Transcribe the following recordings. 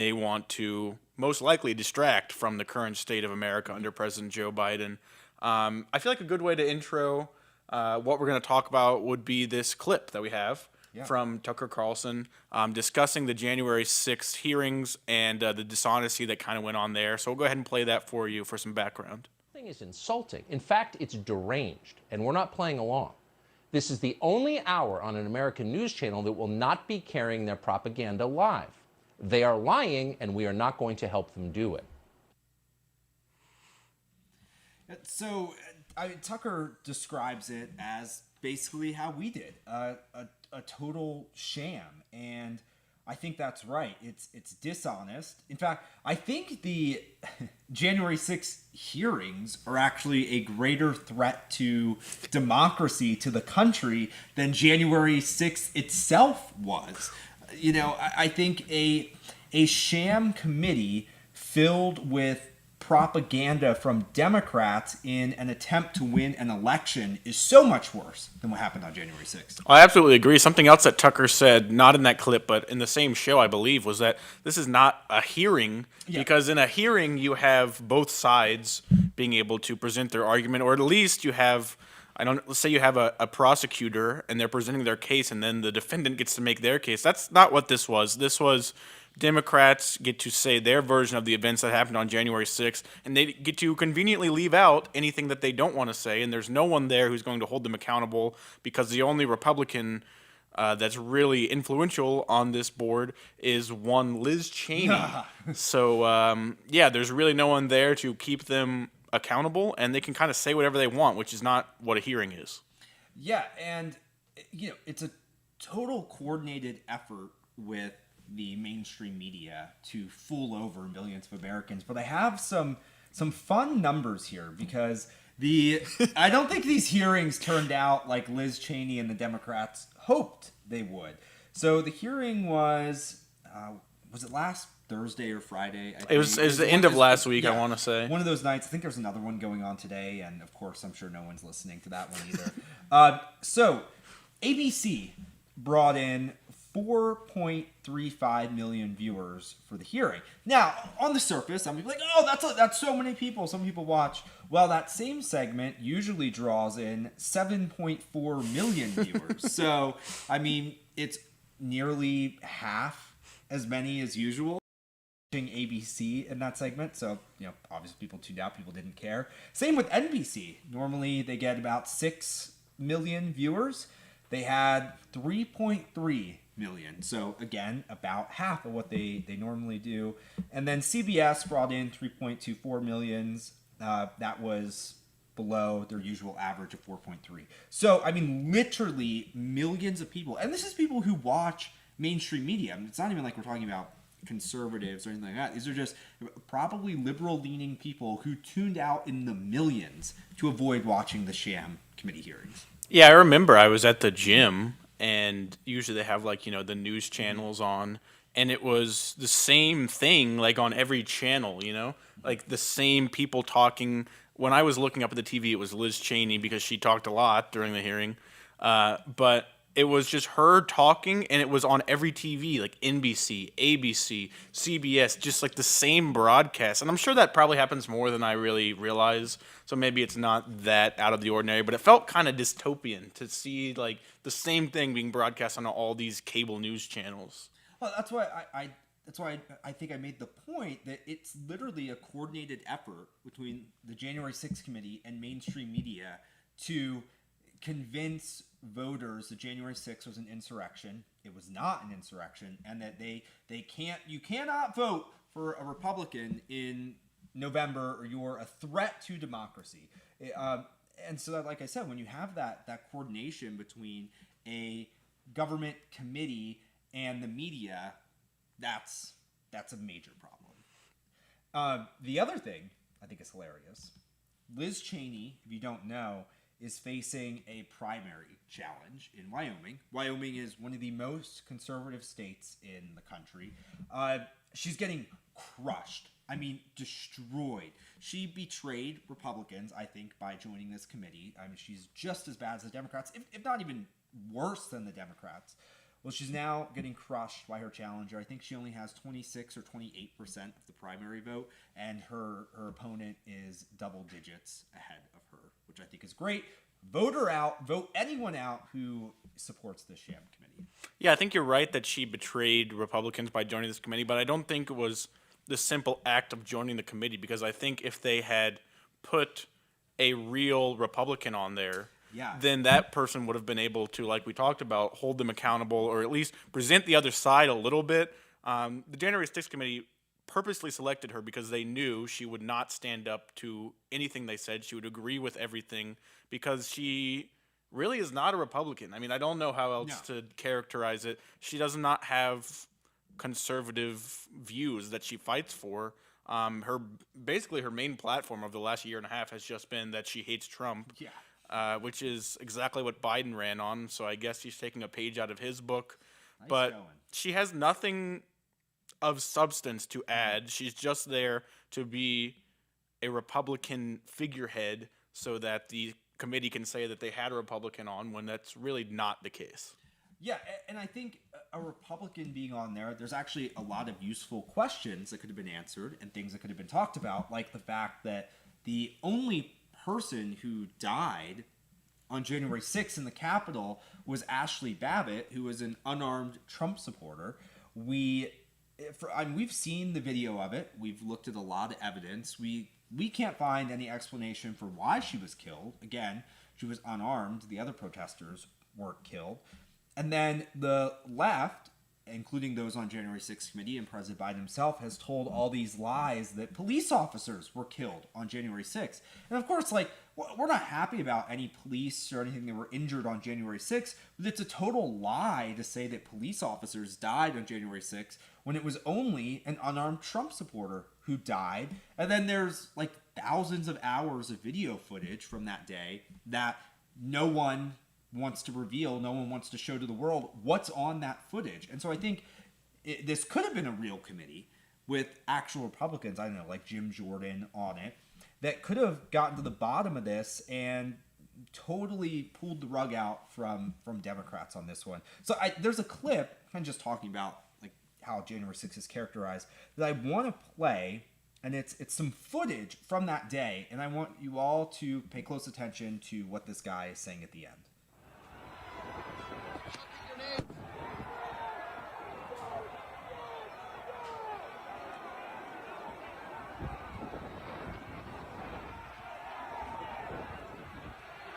They want to most likely distract from the current state of America under President Joe Biden. I feel like a good way to intro what we're going to talk about would be this clip that we have Yeah. from Tucker Carlson discussing the January 6th hearings and the dishonesty that kind of went on there. So we'll go ahead and play that for you for some background. Thing is insulting. In fact, it's deranged, and we're not playing along. This is the only hour on an American news channel that will not be carrying their propaganda live. They are lying, and we are not going to help them do it. So Tucker describes it as basically how we did, a total sham, and I think that's right. It's dishonest. In fact, I think the January 6th hearings are actually a greater threat to democracy, to the country, than January 6th itself was. You know, I think a sham committee filled with propaganda from Democrats in an attempt to win an election is so much worse than what happened on January 6th. I absolutely agree. Something else that Tucker said, not in that clip, but in the same show, I believe, was that this is not a hearing, because in a hearing, you have both sides being able to present their argument, or at least you have, let's say you have a prosecutor and they're presenting their case, and then the defendant gets to make their case. That's not what this was. This was Democrats get to say their version of the events that happened on January 6th, and they get to conveniently leave out anything that they don't want to say, and there's no one there who's going to hold them accountable, because the only Republican that's really influential on this board is one Liz Cheney. So, there's really no one there to keep them accountable, and they can kind of say whatever they want, which is not what a hearing is. Yeah, and it's a total coordinated effort with the mainstream media to fool over millions of Americans. But I have some fun numbers here, because I don't think these hearings turned out like Liz Cheney and the Democrats hoped they would. So the hearing was it last Thursday or Friday? It was the end of last week, I want to say. One of those nights. I think there's another one going on today, and of course, I'm sure no one's listening to that one either. So ABC brought in 4.35 million viewers for the hearing. Now, on the surface, I'm like, oh, that's so many people. Some people watch. Well, that same segment usually draws in 7.4 million viewers. So, I mean, it's nearly half as many as usual watching ABC in that segment. So, obviously people tuned out. People didn't care. Same with NBC. Normally, they get about 6 million viewers. They had 3.3 million. So again, about half of what they normally do. And then CBS brought in 3.24 millions. That was below their usual average of 4.3. So, I mean, literally millions of people. And this is people who watch mainstream media. I mean, it's not even like we're talking about conservatives or anything like that. These are just probably liberal-leaning people who tuned out in the millions to avoid watching the sham committee hearings. Yeah, I remember I was at the gym, and usually they have, the news channels on, and it was the same thing, on every channel, Like, the same people talking. When I was looking up at the TV, it was Liz Cheney, because she talked a lot during the hearing. But it was just her talking, and it was on every TV, like NBC, ABC, CBS, just the same broadcast. And I'm sure that probably happens more than I really realize. So maybe it's not that out of the ordinary, but it felt kind of dystopian to see the same thing being broadcast on all these cable news channels. Well, that's why I think I made the point that it's literally a coordinated effort between the January 6th committee and mainstream media to convince voters that January 6th was an insurrection. It was not an insurrection, and that you cannot vote for a Republican in November, or you're a threat to democracy. And so that, like I said, when you have that coordination between a government committee and the media, that's a major problem. The other thing I think is hilarious. Liz Cheney, if you don't know, is facing a primary challenge in Wyoming. Wyoming is one of the most conservative states in the country. She's getting crushed. I mean, destroyed. She betrayed Republicans, I think, by joining this committee. I mean, she's just as bad as the Democrats, if not even worse than the Democrats. Well, she's now getting crushed by her challenger. I think she only has 26 or 28% of the primary vote, and her opponent is double digits ahead of her, which I think is great. Vote her out. Vote anyone out who supports the sham committee. Yeah, I think you're right that she betrayed Republicans by joining this committee, but I don't think it was the simple act of joining the committee, because I think if they had put a real Republican on there, then that person would have been able to, like we talked about, hold them accountable or at least present the other side a little bit. The January 6th committee purposely selected her because they knew she would not stand up to anything they said. She would agree with everything because she really is not a Republican. I mean, I don't know how else to characterize it. She does not have conservative views that she fights for. Her main platform of the last year and a half has just been that she hates Trump. Which is exactly what Biden ran on. So I guess she's taking a page out of his book. But she has nothing of substance to add. She's just there to be a Republican figurehead so that the committee can say that they had a Republican on when that's really not the case. Yeah, and I think a Republican being on there, there's actually a lot of useful questions that could have been answered and things that could have been talked about, like the fact that the only person who died on January 6th in the Capitol was Ashley Babbitt, who was an unarmed Trump supporter. We've seen the video of it. We've looked at a lot of evidence. We can't find any explanation for why she was killed. Again, she was unarmed. The other protesters weren't killed. And then the left, including those on January 6th committee and President Biden himself, has told all these lies that police officers were killed on January 6th. And of course, we're not happy about any police or anything that were injured on January 6th, but it's a total lie to say that police officers died on January 6th when it was only an unarmed Trump supporter who died. And then there's thousands of hours of video footage from that day that no one wants to reveal, no one wants to show to the world what's on that footage. And so I think this could have been a real committee with actual Republicans, I don't know, like Jim Jordan on it, that could have gotten to the bottom of this and totally pulled the rug out from Democrats on this one. So there's a clip, kind of just talking about how January 6th is characterized, that I want to play, and it's some footage from that day, and I want you all to pay close attention to what this guy is saying at the end.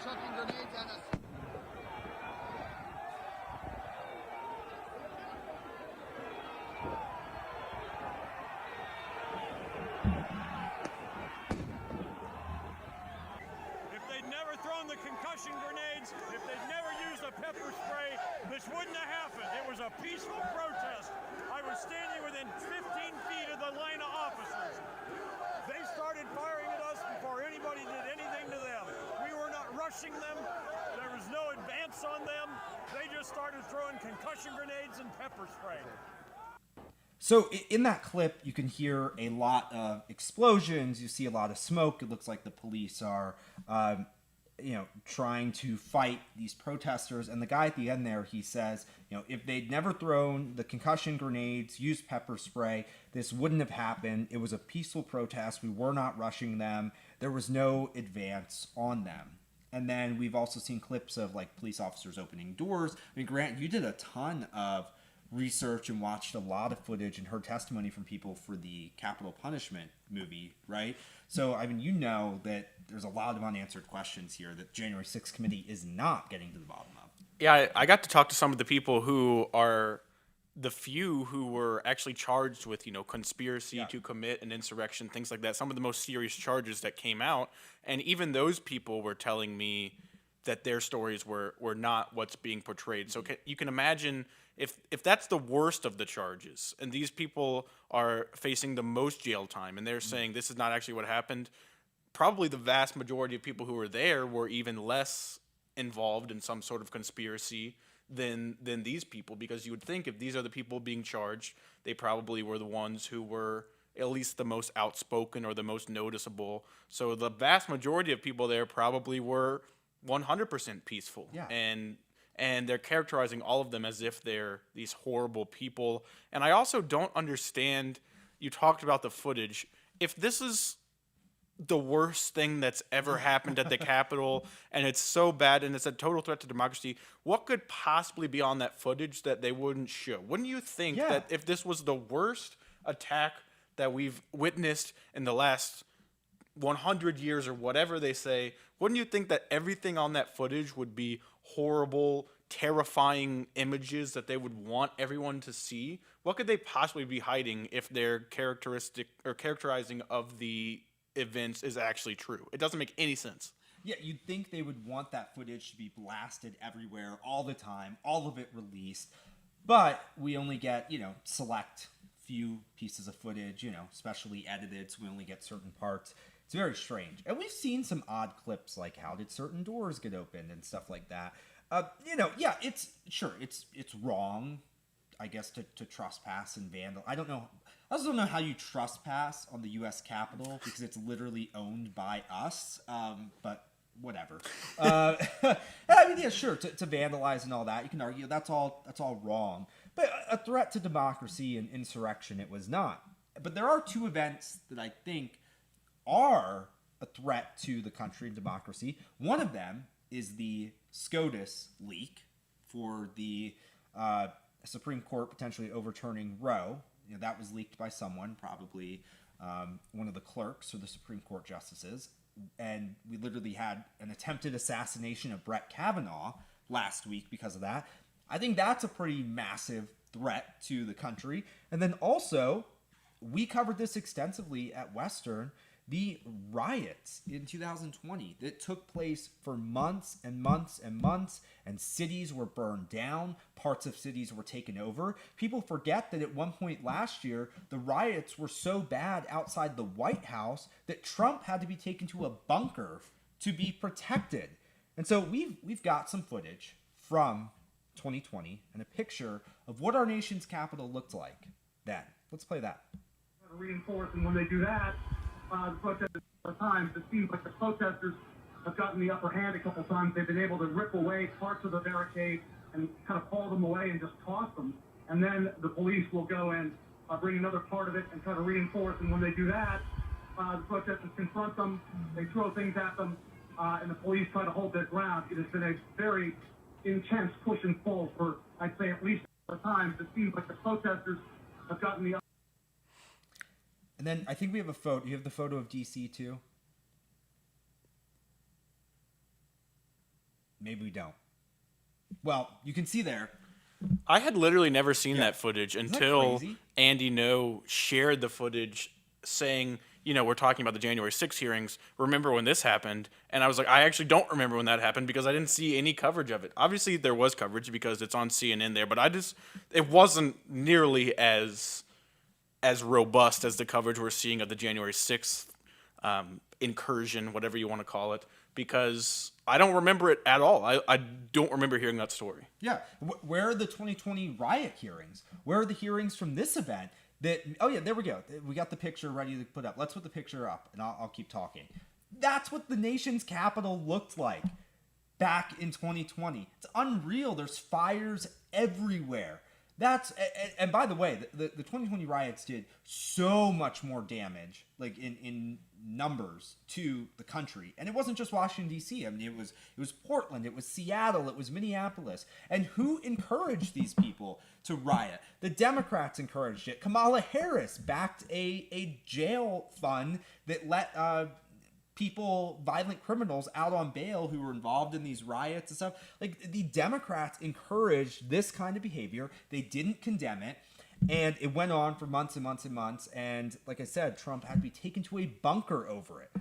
Chucking grenades at us. If they'd never thrown the concussion grenades, if they'd never used a pepper spray, this wouldn't have happened. It was a peaceful protest. I was standing within 15 feet of the line of officers. They started firing at us before anybody did anything to them. We were not rushing them. There was no advance on them. They just started throwing concussion grenades and pepper spray. So in that clip, you can hear a lot of explosions. You see a lot of smoke. It looks like the police are, trying to fight these protesters. And the guy at the end there, he says, if they'd never thrown the concussion grenades, used pepper spray, this wouldn't have happened. It was a peaceful protest. We were not rushing them. There was no advance on them. And then we've also seen clips of police officers opening doors. I mean, Grant, you did a ton of research and watched a lot of footage and heard testimony from people for the Capital Punishment movie, right? So, I mean, that there's a lot of unanswered questions here that January 6th committee is not getting to the bottom of. Yeah, I got to talk to some of the people who are the few who were actually charged with, conspiracy to commit an insurrection, things like that. Some of the most serious charges that came out. And even those people were telling me that their stories were not what's being portrayed. So you can imagine if that's the worst of the charges, and these people are facing the most jail time, and they're saying this is not actually what happened, probably the vast majority of people who were there were even less involved in some sort of conspiracy than these people, because you would think if these are the people being charged, they probably were the ones who were at least the most outspoken or the most noticeable. So the vast majority of people there probably were 100% peaceful. Yeah. And and they're characterizing all of them as if they're these horrible people. And I also don't understand, you talked about the footage. If this is the worst thing that's ever happened at the Capitol, and it's so bad, and it's a total threat to democracy, what could possibly be on that footage that they wouldn't show? Wouldn't you think that if this was the worst attack that we've witnessed in the last 100 years or whatever they say, wouldn't you think that everything on that footage would be horrible, terrifying images that they would want everyone to see? What could they possibly be hiding if their characterizing of the events is actually true? It doesn't make any sense. Yeah, you'd think they would want that footage to be blasted everywhere all the time, all of it released. But we only get, select few pieces of footage, specially edited, so we only get certain parts. It's very strange. And we've seen some odd clips like how did certain doors get opened and stuff like that. It's wrong, I guess, to trespass and vandal. I also don't know how you trespass on the U.S. Capitol because it's literally owned by us. But whatever. To vandalize and all that, you can argue that's all wrong. But a threat to democracy and insurrection, it was not. But there are two events that I think are a threat to the country and democracy. One of them is the SCOTUS leak for the Supreme Court potentially overturning Roe. That was leaked by someone, probably one of the clerks or the Supreme Court justices. And we literally had an attempted assassination of Brett Kavanaugh last week because of that. I think that's a pretty massive threat to the country. And then also, we covered this extensively at Western, the riots in 2020 that took place for months and months and months, and cities were burned down, parts of cities were taken over. People forget that at one point last year, the riots were so bad outside the White House that Trump had to be taken to a bunker to be protected. And so we've got some footage from 2020 and a picture of what our nation's capital looked like then. Let's play that. Reinforce, and when they do that, the protesters at times, it seems like the protesters have gotten the upper hand a couple times. They've been able to rip away parts of the barricade and kind of haul them away and just toss them. And then the police will go and bring another part of it and try to reinforce. And when they do that, the protesters confront them, they throw things at them, and the police try to hold their ground. It has been a very intense push and pull for, I'd say, at least at times. It seems like the protesters have gotten the upper. And then I think we have a photo. You have the photo of DC too? Maybe we don't. Well, you can see there. I had literally never seen that footage until crazy? Andy No shared the footage saying, we're talking about the January 6th hearings. Remember when this happened? And I was like, I actually don't remember when that happened because I didn't see any coverage of it. Obviously, there was coverage because it's on CNN there, but it wasn't nearly as robust as the coverage we're seeing of the January 6th incursion, whatever you want to call it, because I don't remember it at all. I don't remember hearing that story. Yeah. Where are the 2020 riot hearings? Where are the hearings from this event? Oh, yeah, there we go. We got the picture ready to put up. Let's put the picture up, and I'll keep talking. That's what the nation's capital looked like back in 2020. It's unreal. There's fires everywhere. And by the way, the 2020 riots did so much more damage, like in numbers, to the country. And it wasn't just Washington, D.C. I mean, it was Portland, it was Seattle, it was Minneapolis. And who encouraged these people to riot? The Democrats encouraged it. Kamala Harris backed a jail fund that let violent criminals out on bail who were involved in these riots and stuff. Like, the Democrats encouraged this kind of behavior. They didn't condemn it. And it went on for months and months and months. And like I said, Trump had to be taken to a bunker over it.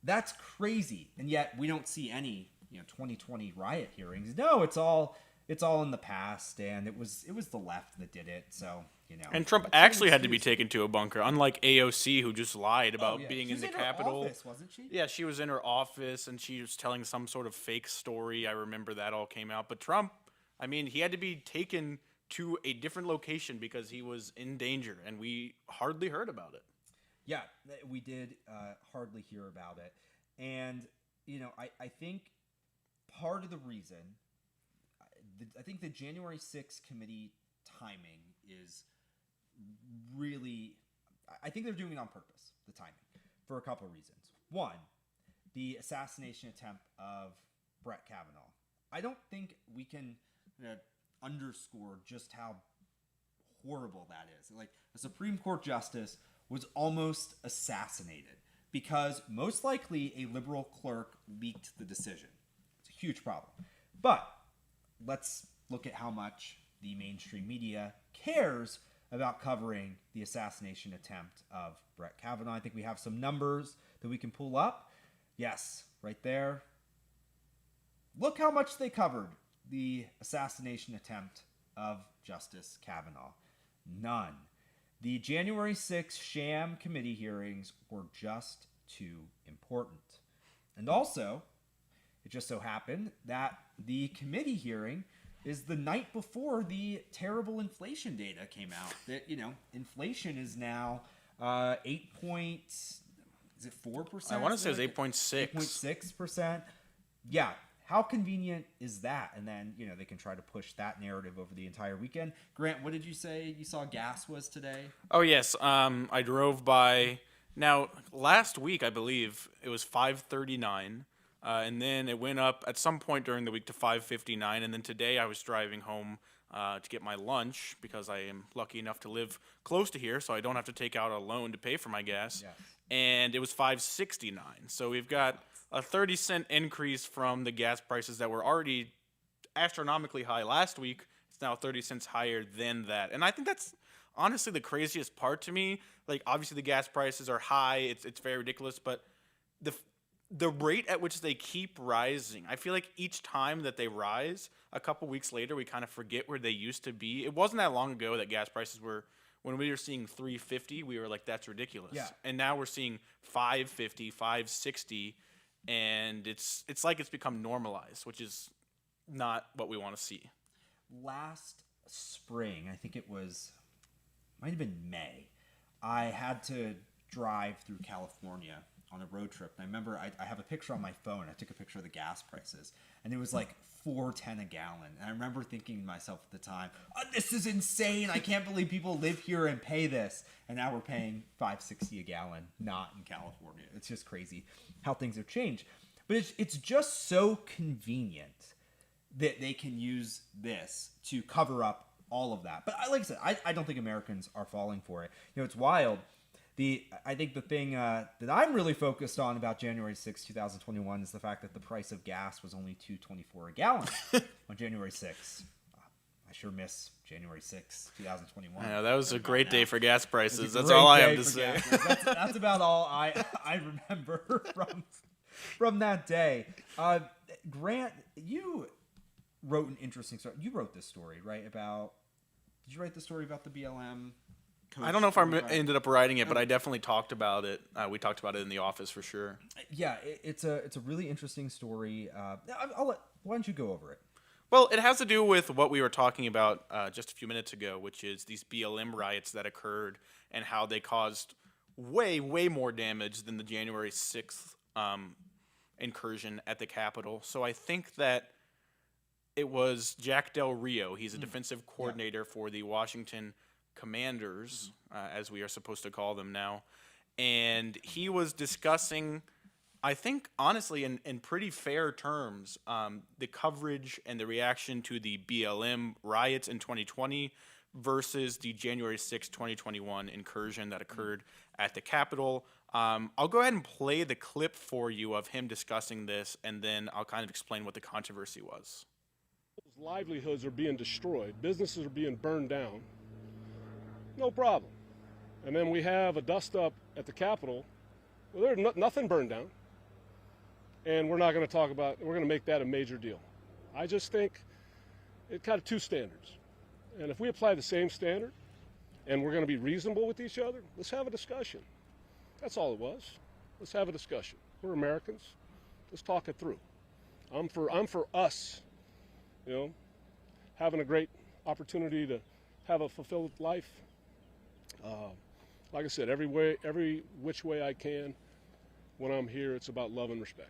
That's crazy. And yet we don't see any, 2020 riot hearings. No, it's all in the past. And it was the left that did it. So, And Trump actually had to be taken to a bunker, unlike AOC, who just lied about being in the Capitol. Her office, wasn't she? Yeah, she was in her office, and she was telling some sort of fake story. I remember that all came out. But Trump, he had to be taken to a different location because he was in danger, and we hardly heard about it. Yeah, we did hardly hear about it. And, I think part of the reason I think the January 6th committee timing is really, I think they're doing it on purpose, the timing, for a couple of reasons. One, the assassination attempt of Brett Kavanaugh. I don't think we can underscore just how horrible that is. Like, a Supreme Court justice was almost assassinated because most likely a liberal clerk leaked the decision. It's a huge problem. But let's look at how much the mainstream media cares about covering the assassination attempt of Brett Kavanaugh. I think we have some numbers that we can pull up. Yes, right there. Look how much they covered the assassination attempt of Justice Kavanaugh. None. The January 6th sham committee hearings were just too important. And also, it just so happened that the committee hearing is the night before the terrible inflation data came out. That, inflation is now 4%? I want to say it was 8.6. 8.6%. Yeah. How convenient is that? And then, they can try to push that narrative over the entire weekend. Grant, what did you say you saw gas was today? Oh, yes. I drove by. Now, last week, I believe, it was $5.39. And then it went up at some point during the week to $5.59. And then today I was driving home to get my lunch because I am lucky enough to live close to here, so I don't have to take out a loan to pay for my gas. Yes. And it was $5.69. So we've got a 30-cent increase from the gas prices that were already astronomically high last week. It's now 30 cents higher than that. And I think that's honestly the craziest part to me. Like, obviously the gas prices are high. It's very ridiculous, but the rate at which they keep rising, I feel like each time that they rise, a couple weeks later, we kind of forget where they used to be. It wasn't that long ago that gas prices were, when we were seeing $3.50, we were like, that's ridiculous. Yeah. And now we're seeing $5.50, $5.60, and it's like it's become normalized, which is not what we want to see. Last spring, I think might have been May, I had to drive through California on a road trip. And I remember I have a picture on my phone. I took a picture of the gas prices, and it was like $4.10 a gallon. And I remember thinking to myself at the time, oh, this is insane. I can't believe people live here and pay this. And now we're paying $5.60 a gallon, not in California. It's just crazy how things have changed. But it's just so convenient that they can use this to cover up all of that. But like I said, I don't think Americans are falling for it. It's wild. I think the thing that I'm really focused on about January 6, 2021 is the fact that the price of gas was only $2.24 a gallon on January 6. I sure miss January 6, 2021. I know, that was a great day for gas prices. That's all I have to say. That's about all I remember from that day. Grant, you wrote an interesting story. You wrote this story, right? Did you write the story about the BLM? I don't know if I ended up writing it, but I definitely talked about it. We talked about it in the office for sure. Yeah, it's a really interesting story. Why don't you go over it? Well, it has to do with what we were talking about just a few minutes ago, which is these BLM riots that occurred and how they caused way, way more damage than the January 6th incursion at the Capitol. So I think that it was Jack Del Rio. He's a defensive coordinator for the Washington Commanders, as we are supposed to call them now. And he was discussing, I think, honestly, in pretty fair terms, the coverage and the reaction to the BLM riots in 2020 versus the January 6, 2021 incursion that occurred at the Capitol. I'll go ahead and play the clip for you of him discussing this, and then I'll kind of explain what the controversy was. Livelihoods are being destroyed. Businesses are being burned down. No problem. And then we have a dust-up at the Capitol. Well, there's nothing burned down. And we're not going to talk about, we're going to make that a major deal. I just think it's kind of two standards. And if we apply the same standard and we're going to be reasonable with each other, let's have a discussion. That's all it was. Let's have a discussion. We're Americans. Let's talk it through. I'm for us, having a great opportunity to have a fulfilled life. Like I said, every which way I can when I'm here, it's about love and respect.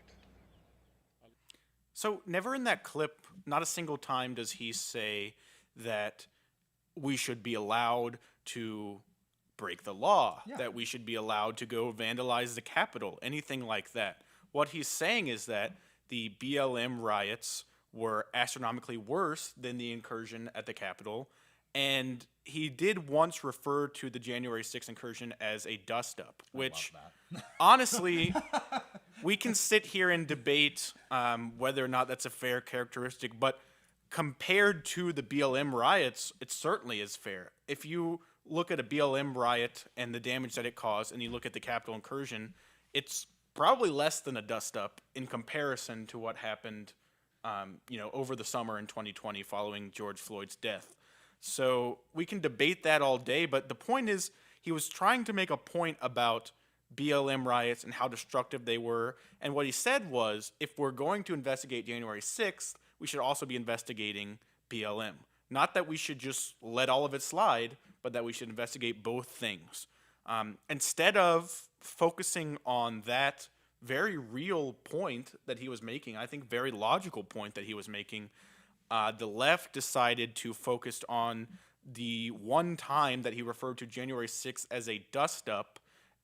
So never in that clip, not a single time does he say that we should be allowed to break the law, that we should be allowed to go vandalize the Capitol, anything like that. What he's saying is that the BLM riots were astronomically worse than the incursion at the Capitol, and he did once refer to the January 6th incursion as a dust-up, which, honestly, we can sit here and debate whether or not that's a fair characteristic, but compared to the BLM riots, it certainly is fair. If you look at a BLM riot and the damage that it caused, and you look at the Capitol incursion, it's probably less than a dust-up in comparison to what happened, over the summer in 2020 following George Floyd's death. So we can debate that all day, but the point is he was trying to make a point about BLM riots and how destructive they were. And what he said was, if we're going to investigate January 6th, we should also be investigating BLM. Not that we should just let all of it slide, but that we should investigate both things. Instead of focusing on that very real point that he was making, I think very logical point that he was making, the left decided to focus on the one time that he referred to January 6th as a dust-up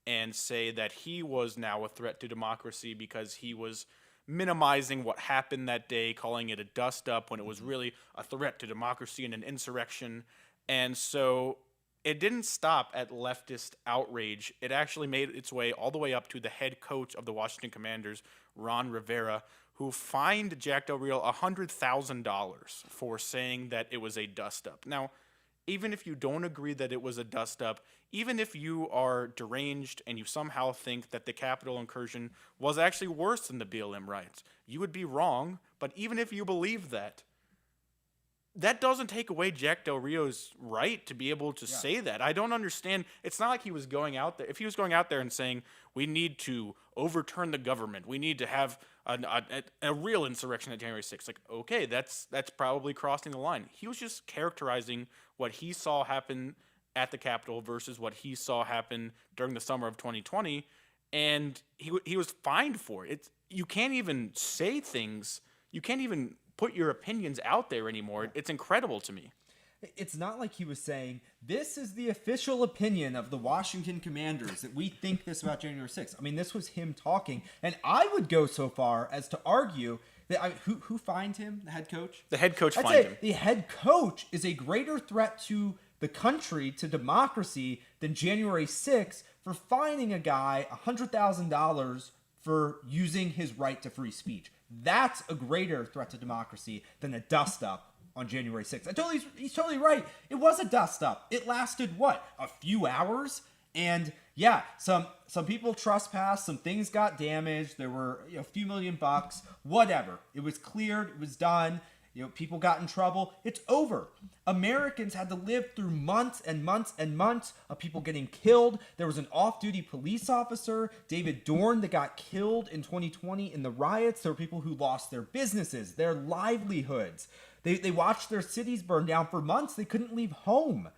and say that he was now a threat to democracy because he was minimizing what happened that day, calling it a dust-up when it was really a threat to democracy and an insurrection. And so it didn't stop at leftist outrage. It actually made its way all the way up to the head coach of the Washington Commanders, Ron Rivera, who fined Jack Del Rio $100,000 for saying that it was a dust-up. Now, even if you don't agree that it was a dust-up, even if you are deranged and you somehow think that the Capitol incursion was actually worse than the BLM riots, you would be wrong. But even if you believe that, that doesn't take away Jack Del Rio's right to be able to say that. I don't understand. It's not like he was going out there. If he was going out there and saying, we need to overturn the government, we need to have a real insurrection at January 6th, like, okay, that's probably crossing the line. He was just characterizing what he saw happen at the Capitol versus what he saw happen during the summer of 2020, and he was fined for it. You can't even say things. You can't even put your opinions out there anymore. It's incredible to me. It's not like he was saying, this is the official opinion of the Washington Commanders, that we think this about January 6th. I mean, this was him talking. And I would go so far as to argue that, who fined him, the head coach? The head coach I'd fined say him. The head coach is a greater threat to the country, to democracy, than January 6th for fining a guy $100,000 for using his right to free speech. That's a greater threat to democracy than a dust-up on January 6th. He's totally right. It was a dust-up. It lasted, what, a few hours? And yeah, some people trespassed, some things got damaged, there were a few $1,000,000, whatever. It was cleared, it was done. People got in trouble. It's over. Americans had to live through months and months and months of people getting killed. There was an off-duty police officer, David Dorn, that got killed in 2020 in the riots. There were people who lost their businesses, their livelihoods. They watched their cities burn down for months. They couldn't leave home.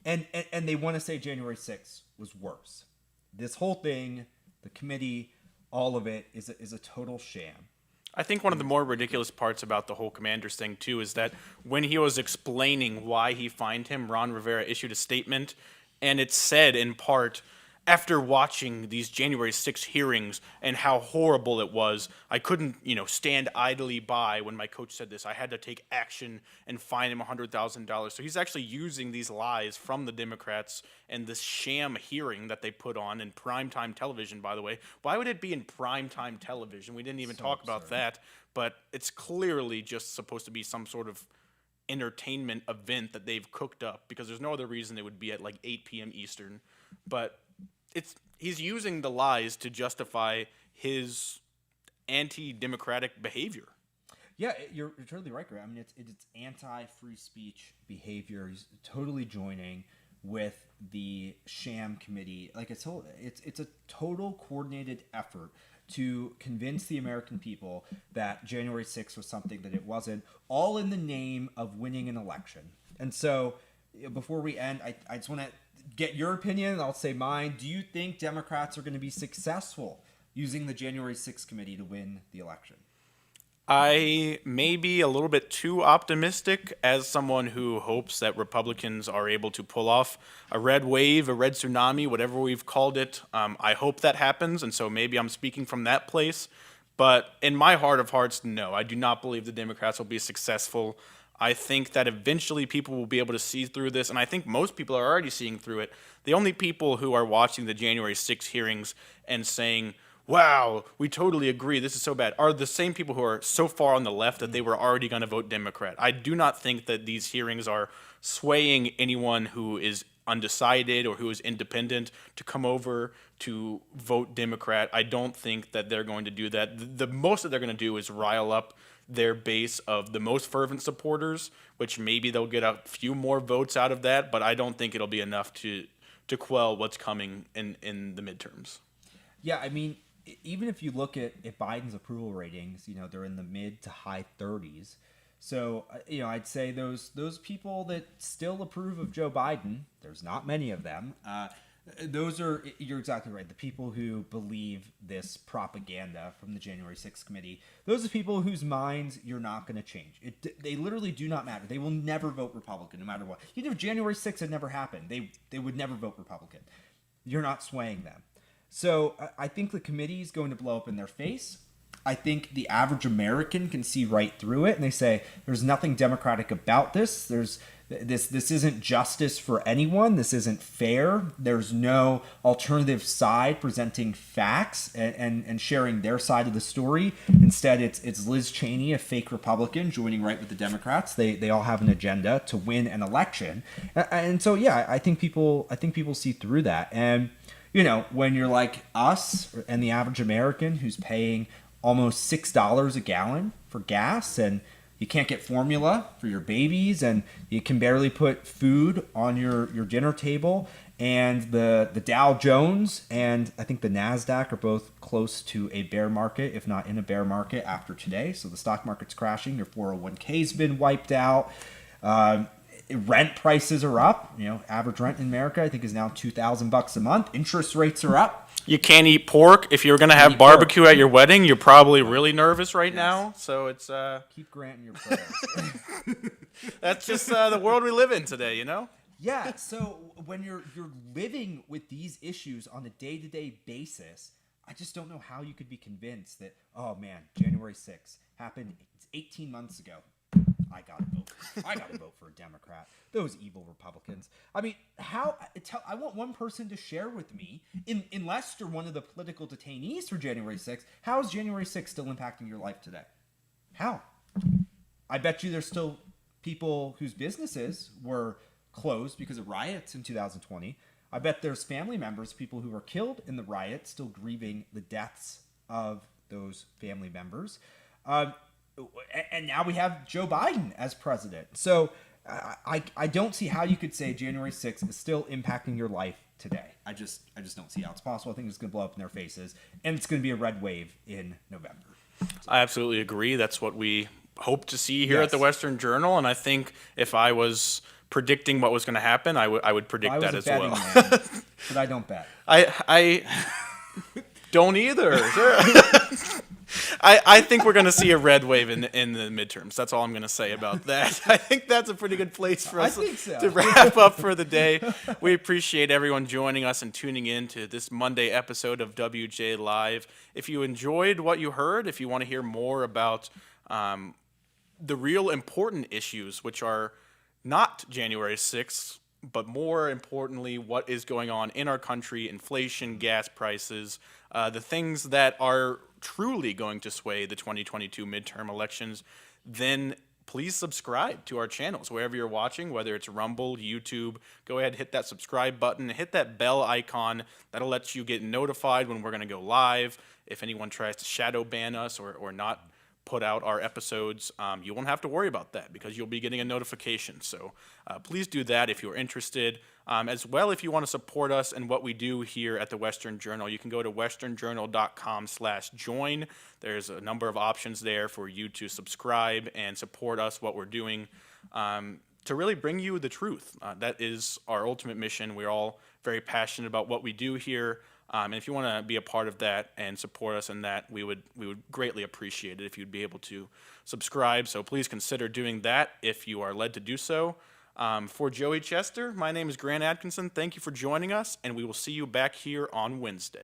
And they want to say January 6th was worse. This whole thing, the committee, all of it is a total sham. I think one of the more ridiculous parts about the whole Commanders thing, too, is that when he was explaining why he fined him, Ron Rivera issued a statement, and it said, in part, after watching these January 6th hearings and how horrible it was, I couldn't, stand idly by when my coach said this. I had to take action and fine him $100,000. So he's actually using these lies from the Democrats and this sham hearing that they put on in primetime television, by the way. Why would it be in primetime television? We didn't even talk about that, but it's clearly just supposed to be some sort of entertainment event that they've cooked up, because there's no other reason it would be at like 8 p.m. Eastern. But he's using the lies to justify his anti-democratic behavior. Yeah, you're totally right, Greg. I mean, it's anti-free speech behavior. He's totally joining with the sham committee. Like it's a total coordinated effort to convince the American people that January 6th was something that it wasn't, all in the name of winning an election. And so, before we end, I just want to get your opinion, and I'll say mine. Do you think Democrats are going to be successful using the January 6th committee to win the election? I may be a little bit too optimistic as someone who hopes that Republicans are able to pull off a red wave, a red tsunami, whatever we've called it. I hope that happens, and so maybe I'm speaking from that place. But in my heart of hearts, no, I do not believe the Democrats will be successful. I think that eventually people will be able to see through this, and I think most people are already seeing through it. The only people who are watching the January 6th hearings and saying, wow, we totally agree, this is so bad, are the same people who are so far on the left that they were already going to vote Democrat. I do not think that these hearings are swaying anyone who is undecided or who is independent to come over to vote Democrat. I don't think that they're going to do that. The most that they're going to do is rile up their base of the most fervent supporters, which maybe they'll get a few more votes out of that, but I don't think it'll be enough to quell what's coming in the midterms. Yeah, I mean, even if you look at Biden's approval ratings, they're in the mid to high 30s. So, I'd say those people that still approve of Joe Biden, there's not many of them. Those are, you're exactly right, the people who believe this propaganda from the January 6th committee. Those are people whose minds you're not going to change. They literally do not matter. They will never vote Republican no matter what. If January 6th had never happened, they would never vote Republican. You're not swaying them. So I think the committee is going to blow up in their face. I think the average American can see right through it, and they say there's nothing democratic about this. This isn't justice for anyone. This isn't fair. There's no alternative side presenting facts and sharing their side of the story. Instead, it's Liz Cheney, a fake Republican, joining right with the Democrats. They all have an agenda to win an election, and so yeah, I think people see through that. And when you're like us and the average American who's paying almost $6 a gallon for gas, and you can't get formula for your babies, and you can barely put food on your dinner table, and the Dow Jones and I think the NASDAQ are both close to a bear market, if not in a bear market after today. So the stock market's crashing. Your 401k's been wiped out. Rent prices are up. Average rent in America, I think, is now $2,000 a month. Interest rates are up. You can't eat pork. If you're going to have barbecue at your wedding, you're probably really nervous right now. So it's keep granting your prayers. That's just the world we live in today, Yeah. So when you're living with these issues on a day-to-day basis, I just don't know how you could be convinced that, oh man, January 6th happened 18 months ago. I gotta vote for a Democrat. Those evil Republicans. I mean, I want one person to share with me, unless you're one of the political detainees for January 6th, how is January 6th still impacting your life today? How? I bet you there's still people whose businesses were closed because of riots in 2020. I bet there's family members, people who were killed in the riots, still grieving the deaths of those family members. And now we have Joe Biden as president. So I don't see how you could say January 6th is still impacting your life today. I just don't see how it's possible. I think it's going to blow up in their faces, and it's going to be a red wave in November. I absolutely agree. That's what we hope to see here at the Western Journal, and I think if I was predicting what was going to happen, I would predict that as well. Man, but I don't bet. I don't either. Sure. I think we're going to see a red wave in the midterms. That's all I'm going to say about that. I think that's a pretty good place for us to wrap up for the day. We appreciate everyone joining us and tuning in to this Monday episode of WJ Live. If you enjoyed what you heard, if you want to hear more about the real important issues, which are not January 6th, but more importantly, what is going on in our country, inflation, gas prices, the things that are truly going to sway the 2022 midterm elections, then please subscribe to our channels wherever you're watching, whether it's Rumble, YouTube. Go ahead, hit that subscribe button, hit that bell icon. That'll let you get notified when we're going to go live. If anyone tries to shadow ban us or not put out our episodes, you won't have to worry about that because you'll be getting a notification. So please do that if you're interested. As well, if you want to support us and what we do here at the Western Journal, you can go to westernjournal.com/join. There's a number of options there for you to subscribe and support us, what we're doing, to really bring you the truth. That is our ultimate mission. We're all very passionate about what we do here. And if you want to be a part of that and support us in that, we would greatly appreciate it if you'd be able to subscribe. So please consider doing that if you are led to do so. For Joey Chester, my name is Grant Atkinson. Thank you for joining us, and we will see you back here on Wednesday.